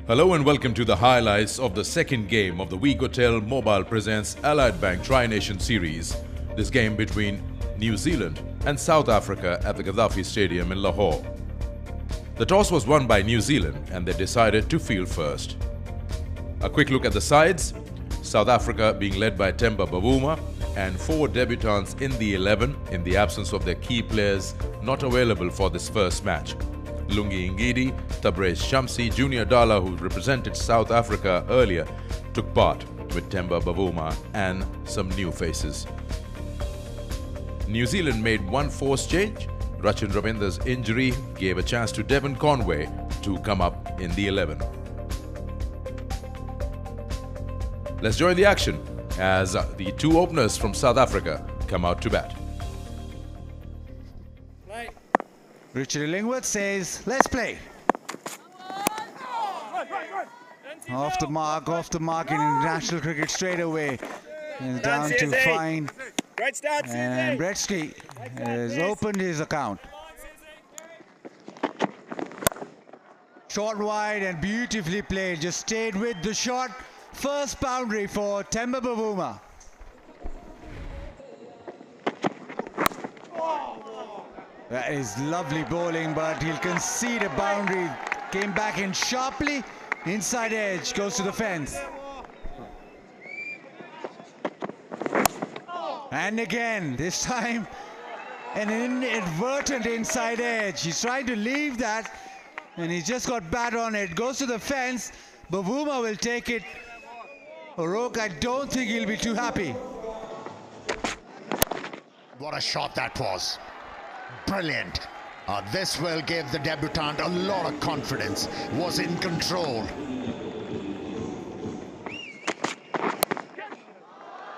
Hello and welcome to the highlights of the second game of the Week Hotel Mobile presents Allied Bank Tri-Nation Series. This game between New Zealand and South Africa at the Gaddafi Stadium in Lahore. The toss was won by New Zealand and they decided to field first. A quick look at the sides. South Africa being led by Temba Bavuma and 4 debutants in the 11 in the absence of their key players not available for this first match. Lungi Ngidi, Tabraiz Shamsi, Junior Dala, who represented South Africa earlier, took part with Temba Bavuma and some new faces. New Zealand made one forced change. Rachin Ravinder's injury gave a chance to Devon Conway to come up in the 11. Let's join the action as the 2 openers from South Africa come out to bat. Richard Illingworth says, let's play. Off the mark in international cricket straight away. He's down to fine. And Bretsky has opened his account. Short wide and beautifully played. Just stayed with the shot. First boundary for Temba Bavuma. That is lovely bowling, but he'll concede a boundary. Came back in sharply. Inside edge, goes to the fence. And again, this time, an inadvertent inside edge. He's trying to leave that, and he just got bat on it. Goes to the fence. Bavuma will take it. Oroke, I don't think he'll be too happy. What a shot that was. Brilliant. This will give the debutant a lot of confidence. Was in control.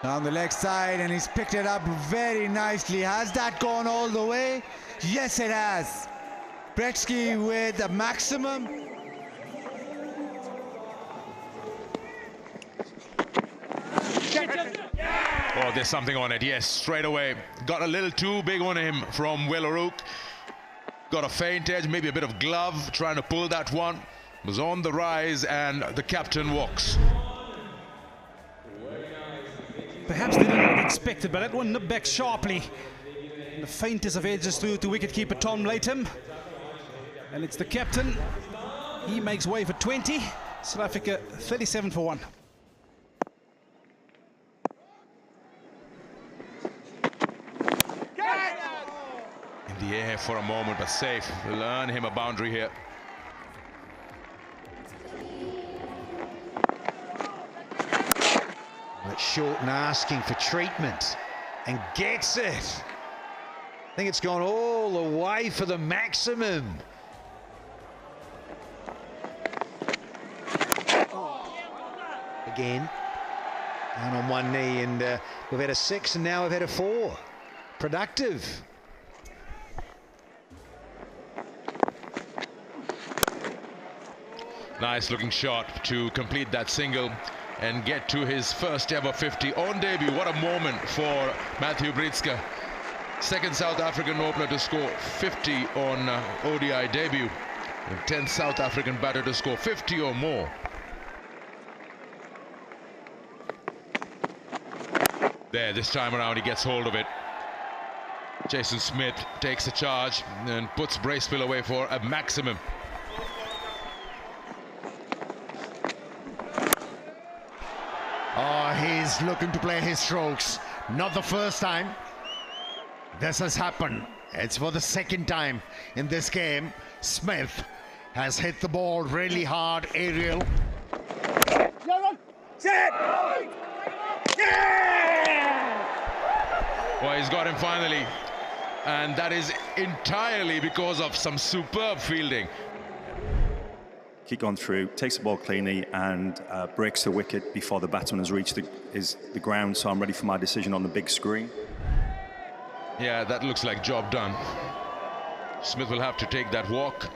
Down the leg side, and he's picked it up very nicely. Has that gone all the way? Yes, it has. Bretsky with a maximum. Oh, there's something on it. Yes, straight away. Got a little too big on him from Will Oroke. Got a feint edge, maybe a bit of glove, trying to pull that one. Was on the rise, and the captain walks. Perhaps they didn't expect it, but that one nipped back sharply. And the faintest of edges through to wicketkeeper Tom Latham. And it's the captain. He makes way for 20. South Africa 37 for 1. In the air for a moment, but safe. We'll earn him a boundary here. But Shorten asking for treatment and gets it. I think it's gone all the way for the maximum. Again, down on one knee, and we've had a 6 and now we've had a 4. Productive. Nice looking shot to complete that single and get to his first ever 50 on debut. What a moment for Matthew Breedska. Second South African opener to score 50 on ODI debut. And 10th South African batter to score 50 or more. There, this time around he gets hold of it. Jason Smith takes a charge and puts Bracewell away for a maximum. Oh, he's looking to play his strokes. Not the first time this has happened. It's for the second time in this game. Smith has hit the ball really hard, aerial. Well, he's got him finally. And that is entirely because of some superb fielding. Keep going through, takes the ball cleanly and breaks the wicket before the batsman has reached the ground, so I'm ready for my decision on the big screen. Yeah, that looks like job done. Smith will have to take that walk.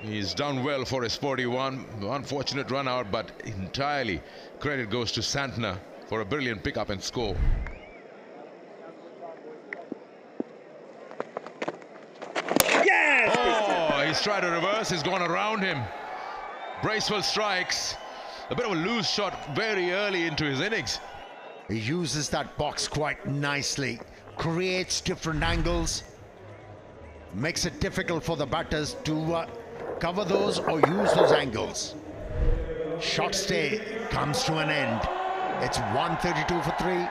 He's done well for his 41. Unfortunate run out, but entirely credit goes to Santner for a brilliant pickup and score. Yes! Oh, he's tried to reverse, he's gone around him. Bracewell strikes. A bit of a loose shot very early into his innings. He uses that box quite nicely, creates different angles, makes it difficult for the batters to cover those or use those angles. Shot stay comes to an end. It's 132 for 3.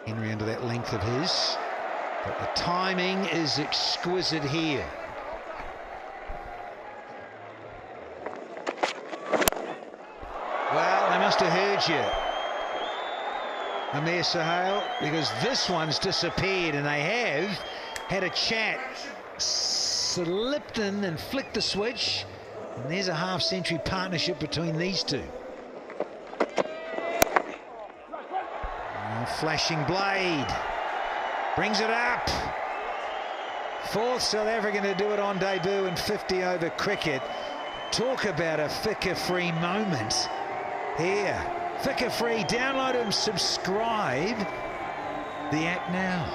Henry under that length of his, but the timing is exquisite here. Well, they must have heard you, Amir Sohail, because this one's disappeared, and they have had a chat, slipped in and flicked the switch, and there's a half-century partnership between these two. Flashing blade, brings it up. Fourth South African to do it on debut in 50 over cricket. Talk about a Fika-free moment here. Fika-free, download and subscribe the app now.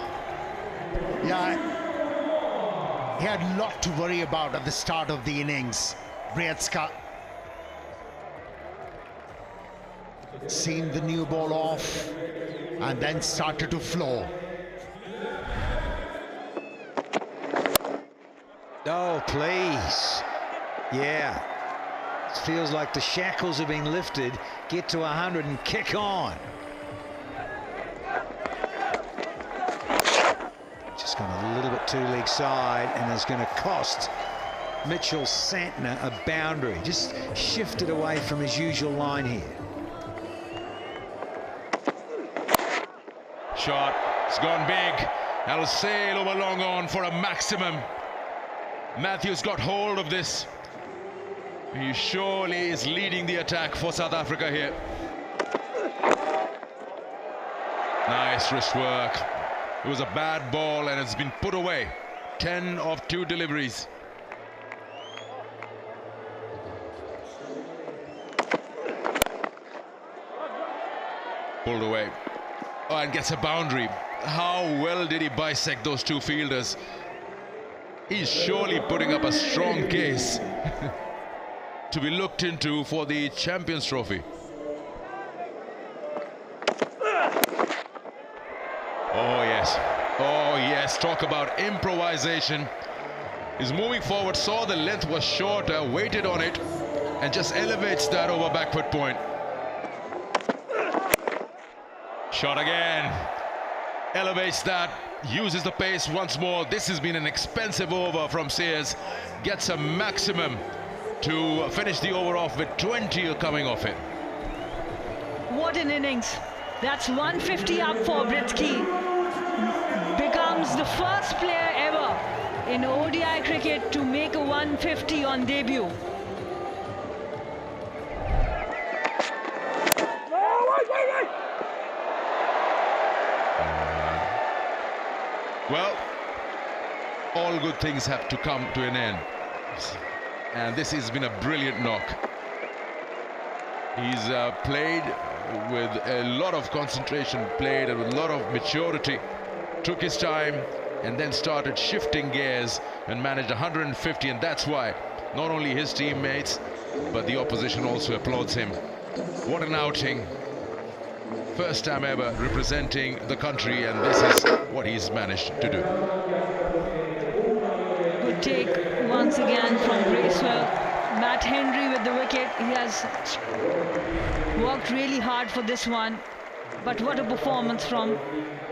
Yeah, he had a lot to worry about at the start of the innings. Brietzka seen the new ball off and then started to flow. Oh, please. Yeah. It feels like the shackles have been lifted. Get to 100 and kick on. Just gone a little bit too leg side, and it's going to cost Mitchell Santner a boundary. Just shifted away from his usual line here. Shot, it's gone big. That'll sail over long on for a maximum. Matthews got hold of this. He surely is leading the attack for South Africa here. Nice wrist work. It was a bad ball and it's been put away. 10 of 2 deliveries. Pulled away. Oh, and gets a boundary. How well did he bisect those 2 fielders? He's surely putting up a strong case to be looked into for the Champions Trophy. Oh yes, oh yes, talk about improvisation. He's moving forward, saw the length was shorter, waited on it, and just elevates that over back foot point. Shot again, elevates that, uses the pace once more. This has been an expensive over from Sears. Gets a maximum to finish the over off with 20 coming off it. What an innings. That's 150 up for Britsky. Becomes the first player ever in ODI cricket to make a 150 on debut. Well, all good things have to come to an end. And this has been a brilliant knock. He's played with a lot of concentration, played with a lot of maturity, took his time, and then started shifting gears and managed 150. And that's why not only his teammates, but the opposition also applauds him. What an outing. First time ever representing the country, and this is what he's managed to do. Good take once again from Bracewell. Matt Henry with the wicket. He has worked really hard for this one. But what a performance from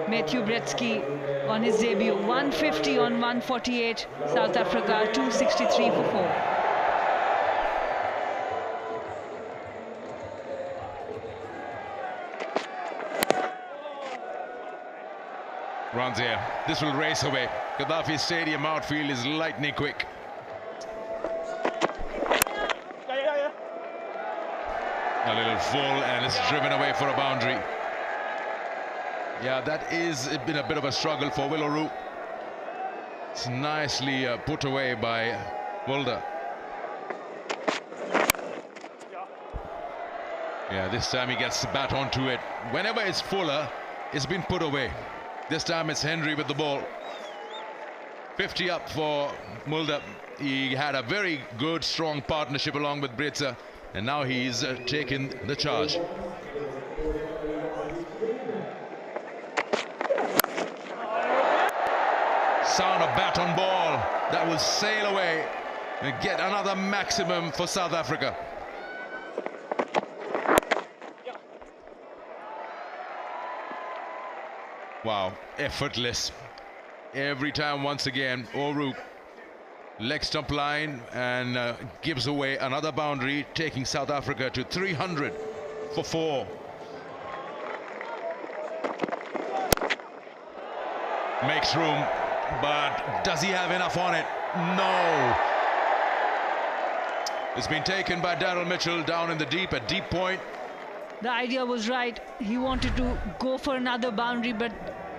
Matthew Britsky on his debut. 150 on 148. South Africa 263 for 4. Runs here. This will race away. Gaddafi Stadium outfield is lightning quick. A little full, and it's driven away for a boundary. Yeah, that is been a bit of a struggle for Willoru. It's nicely put away by Mulder. Yeah, this time he gets the bat onto it. Whenever it's fuller, it's been put away. This time it's Henry with the ball. 50 up for Mulder. He had a very good, strong partnership along with Britza, and now he's taken the charge. Sound of bat on ball that will sail away and get another maximum for South Africa. Wow, effortless. Every time, once again, O'Rourke leg stump line and gives away another boundary, taking South Africa to 300 for 4. Makes room, but does he have enough on it? No. It's been taken by Daryl Mitchell down in the deep, at deep point. The idea was right. He wanted to go for another boundary, but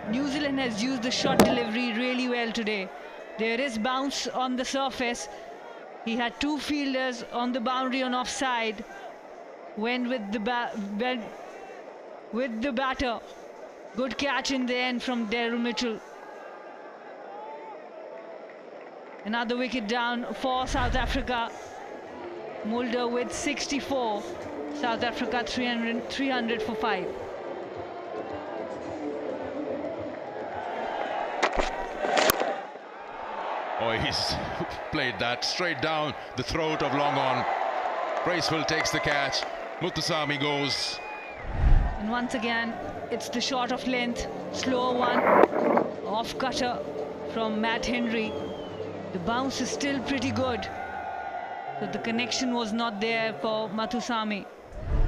New Zealand has used the shot delivery really well today. There is bounce on the surface. He had 2 fielders on the boundary on offside. Went with the batter. Good catch in the end from Daryl Mitchell. Another wicket down for South Africa. Mulder with 64. South Africa 300 for 5. Oh, he's played that straight down the throat of long on. Bracewell takes the catch. Muthusamy goes. And once again, it's the shot of length. Slower one. Off cutter from Matt Henry. The bounce is still pretty good. So the connection was not there for Muthusamy.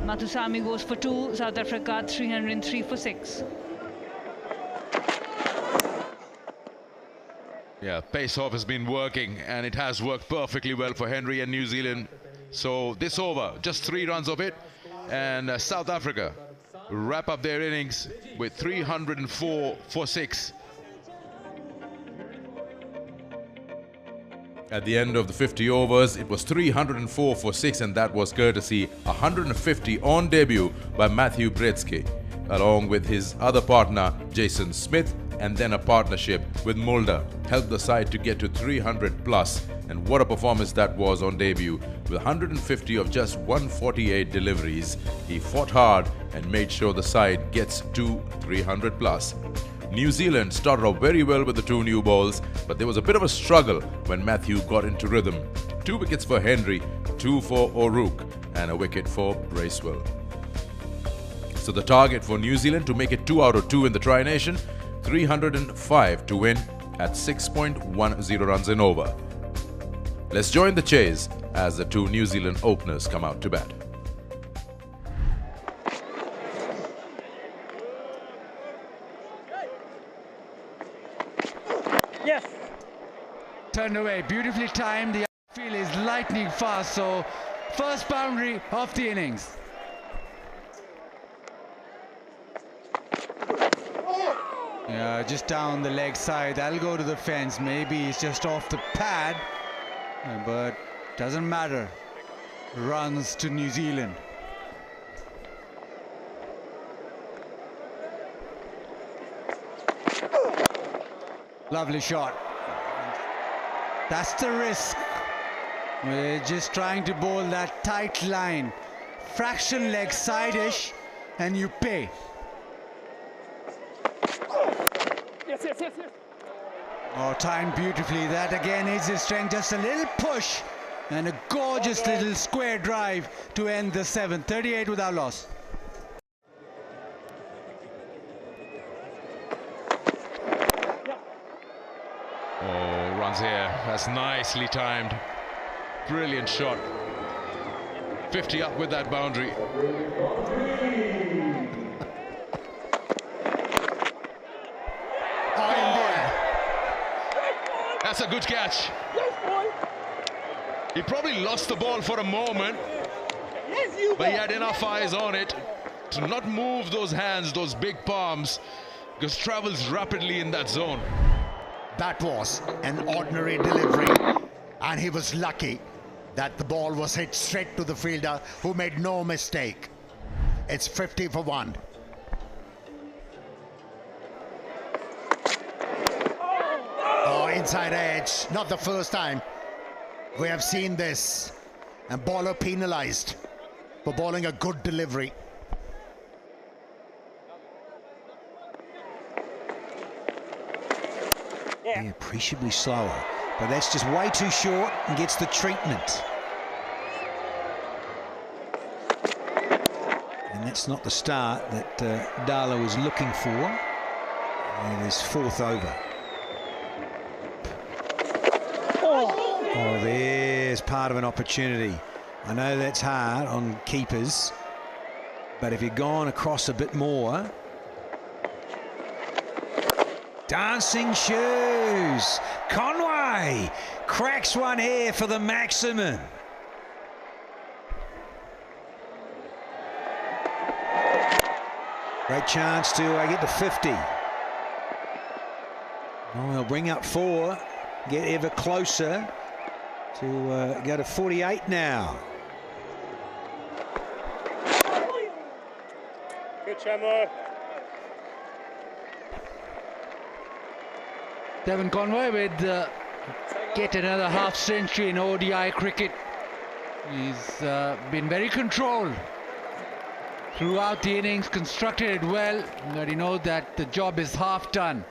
Muthusamy goes for 2. South Africa 303 for 6. Yeah, pace-off has been working, and it has worked perfectly well for Henry and New Zealand. So this over, just 3 runs of it, and South Africa wrap up their innings with 304 for 6. At the end of the 50 overs, it was 304 for 6, and that was courtesy 150 on debut by Matthew Bretsky, along with his other partner Jason Smith, and then a partnership with Mulder helped the side to get to 300 plus. And what a performance that was on debut. With 150 of just 148 deliveries, he fought hard and made sure the side gets to 300 plus. New Zealand started off very well with the 2 new balls, but there was a bit of a struggle when Matthew got into rhythm. 2 wickets for Henry, 2 for O'Rourke, and a wicket for Bracewell. So the target for New Zealand to make it 2 out of 2 in the Tri-Nation, 305 to win at 6.10 runs in over. Let's join the chase as the 2 New Zealand openers come out to bat. Yes. Turned away, beautifully timed. The field is lightning fast, so first boundary of the innings. Yeah, just down the leg side. That'll go to the fence. Maybe it's just off the pad, but doesn't matter. Runs to New Zealand. Lovely shot. That's the risk. We're just trying to bowl that tight line. Fraction leg side-ish, and you pay. Yes. Oh, timed beautifully. That again is his strength. Just a little push and a gorgeous little square drive to end the 7th. 38 without loss. Oh, runs here. That's nicely timed. Brilliant shot. 50 up with that boundary. That's a good catch. He probably lost the ball for a moment, but he had enough eyes on it to not move those hands, those big palms, because travels rapidly in that zone. That was an ordinary delivery, and he was lucky that the ball was hit straight to the fielder, who made no mistake. It's 50 for 1. inside edge. Not the first time we have seen this. And bowler penalized for bowling a good delivery. Yeah, appreciably slower, but that's just way too short and gets the treatment. And that's not the start that Darla was looking for. And it is fourth over. Oh, there's part of an opportunity. I know that's hard on keepers, but if you'd gone across a bit more. Dancing shoes. Conway cracks one here for the maximum. Great chance to get to 50. Oh, they'll bring up 4, get ever closer to go to 48 now. Good, Chamo. Devon Conway with get another half century in ODI cricket. He's been very controlled throughout the innings, constructed it well, but he knows that the job is half done.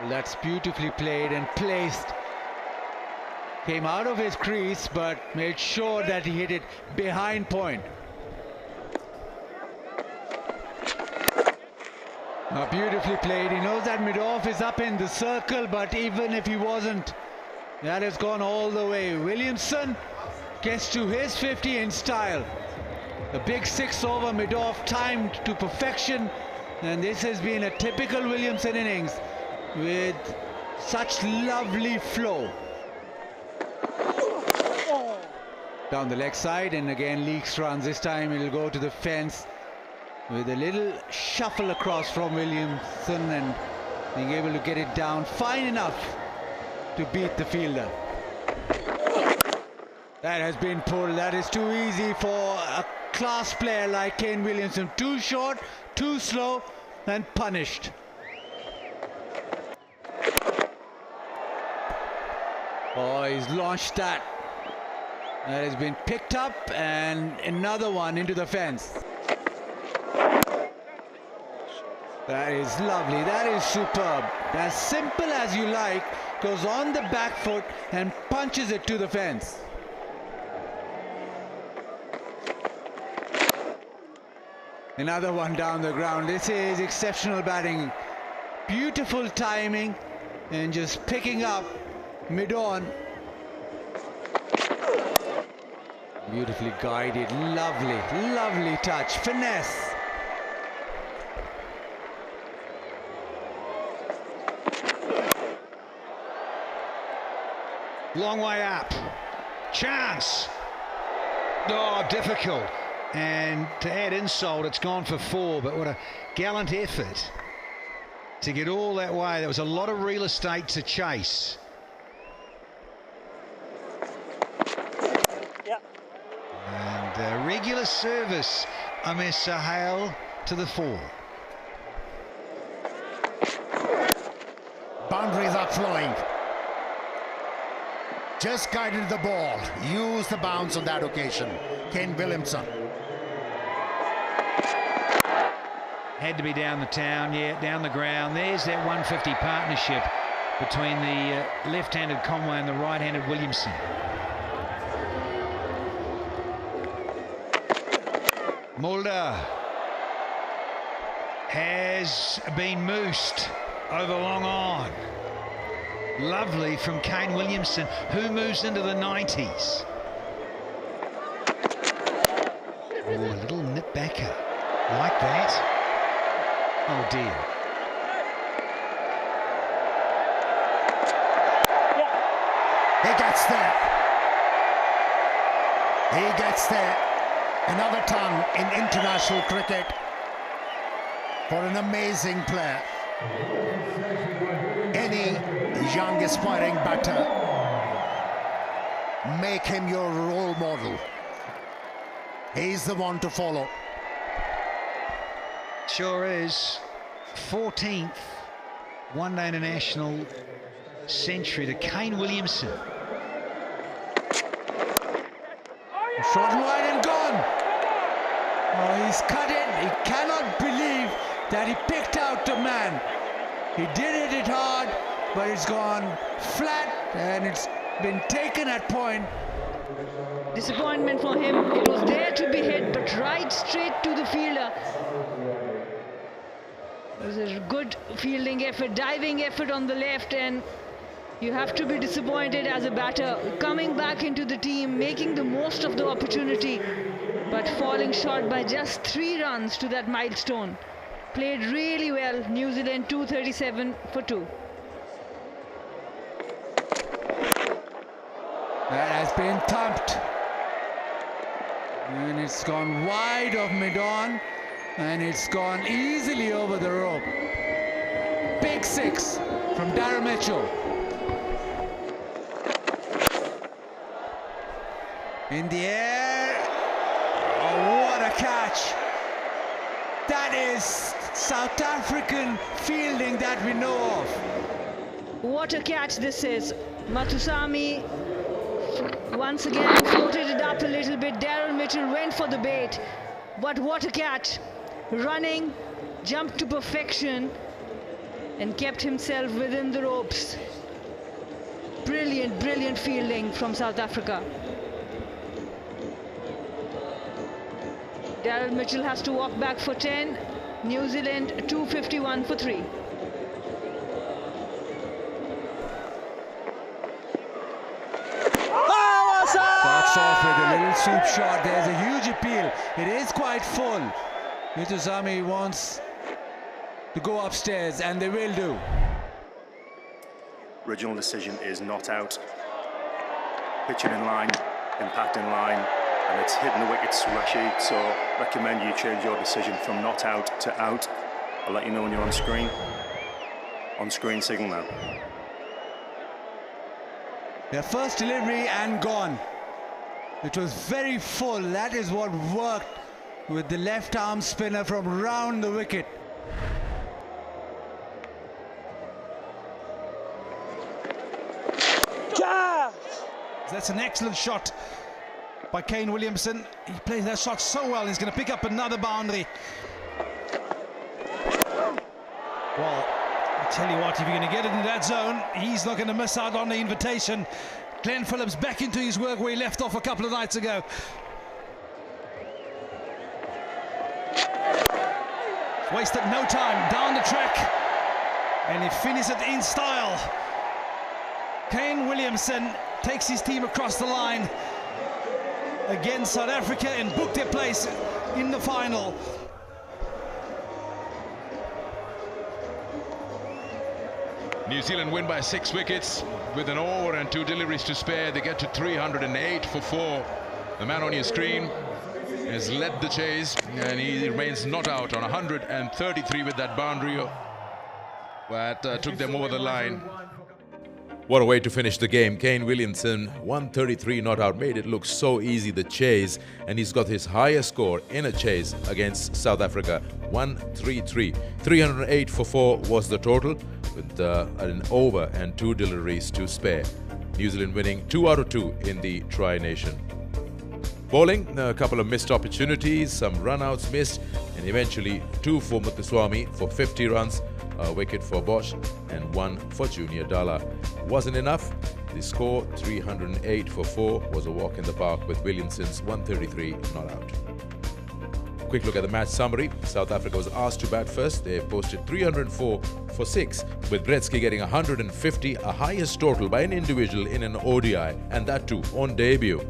Well, that's beautifully played and placed. Came out of his crease, but made sure that he hit it behind point. Beautifully played. He knows that mid-off is up in the circle, but even if he wasn't, that has gone all the way. Williamson gets to his 50 in style. A big 6 over mid-off, timed to perfection, and this has been a typical Williamson innings with such lovely flow. Down the leg side, and again Leaks runs. This time it'll go to the fence with a little shuffle across from Williamson and being able to get it down fine enough to beat the fielder. That has been pulled. That is too easy for a class player like Kane Williamson. Too short, too slow, and punished. Oh, he's launched that. That has been picked up, and another one into the fence. That is lovely. That is superb. As simple as you like, goes on the back foot and punches it to the fence. Another one down the ground. This is exceptional batting. Beautiful timing and just picking up mid-on. Beautifully guided. Lovely, lovely touch. Finesse. Long way up. Chance. Oh, difficult. And to add insult, it's gone for 4, but what a gallant effort to get all that way. There was a lot of real estate to chase. Yep. And regular service, Amir Sahel to the 4. Boundaries are flowing. Just guided the ball. Used the bounce on that occasion. Kane Williamson. Had to be down the town, yeah, down the ground. There's that 150 partnership between the left-handed Conway and the right-handed Williamson. Mulder has been moosed over long on. Lovely from Kane Williamson, who moves into the 90s. Oh, a little nip backer like that. Oh dear. He gets there. He gets there. Another ton in international cricket for an amazing player. Any young aspiring batter, make him your role model. He's the one to follow. Sure is. 14th one-day international century to Kane Williamson. Shot wide and gone. Oh, he's cut it. He cannot believe that he picked out the man. He did hit it hard, but it's gone flat and it's been taken at point. Disappointment for him. It was there to be hit, but right straight to the fielder. It was a good fielding effort, diving effort on the left, and you have to be disappointed as a batter. Coming back into the team, making the most of the opportunity, but falling short by just 3 runs to that milestone. Played really well. New Zealand 237 for 2. That has been thumped. And it's gone wide of mid-on. And it's gone easily over the rope. Big 6 from Daryl Mitchell. In the air. Oh, what a catch. That is South African fielding that we know of. What a catch this is. Mathusami once again floated it up a little bit. Daryl Mitchell went for the bait. But what a catch. Running, jumped to perfection and kept himself within the ropes. Brilliant, brilliant fielding from South Africa. Daryl Mitchell has to walk back for 10. New Zealand 251 for 3. Starts off with a little swoop shot. There's a huge appeal. It is quite full. Mathusami wants to go upstairs, and they will do. Original decision is not out. Pitching in line, impact in line, and it's hitting the wickets, Rashid. So recommend you change your decision from not out to out. I'll let you know when you're on screen. On screen signal now. Their first delivery and gone. It was very full. That is what worked with the left arm spinner from round the wicket. That's an excellent shot by Kane Williamson. He plays that shot so well. He's going to pick up another boundary. Well, I tell you what, if you're going to get it in that zone, he's not going to miss out on the invitation. Glenn Phillips back into his work where he left off a couple of nights ago. Wasted no time, down the track, and he finished it in style. Kane Williamson takes his team across the line against South Africa and booked their place in the final. New Zealand win by 6 wickets with an over and 2 deliveries to spare. They get to 308 for 4. The man on your screen has led the chase, and he remains not out on 133 with that boundary that took them over the line. What a way to finish the game. Kane Williamson, 133 not out, made it look so easy, the chase, and he's got his highest score in a chase against South Africa, 133. 308 for 4 was the total, with an over and 2 deliveries to spare. New Zealand winning 2 out of 2 in the Tri-Nation. Bowling, a couple of missed opportunities, some run-outs missed, and eventually 2 for Mathusami for 50 runs, a wicket for Bosch, and 1 for Junior Dalla. Wasn't enough. The score, 308 for 4, was a walk in the park with Williamson's 133 not out. Quick look at the match summary. South Africa was asked to bat first. They posted 304 for 6, with Gretzky getting 150, a highest total by an individual in an ODI, and that too on debut.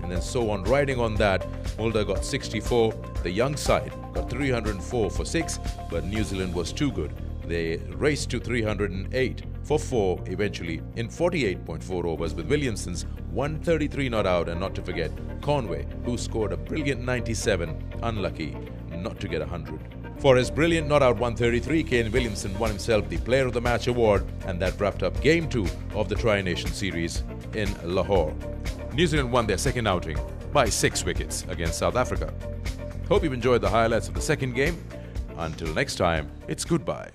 And then so on, riding on that, Mulder got 64. The young side got 304 for 6, but New Zealand was too good. They raced to 308 for 4 eventually in 48.4 overs, with Williamson's 133 not out, and not to forget Conway, who scored a brilliant 97, unlucky not to get 100. For his brilliant not out 133, Kane Williamson won himself the Player of the Match award, and that wrapped up Game 2 of the Tri-Nation Series in Lahore. New Zealand won their second outing by 6 wickets against South Africa. Hope you've enjoyed the highlights of the second game. Until next time, it's goodbye.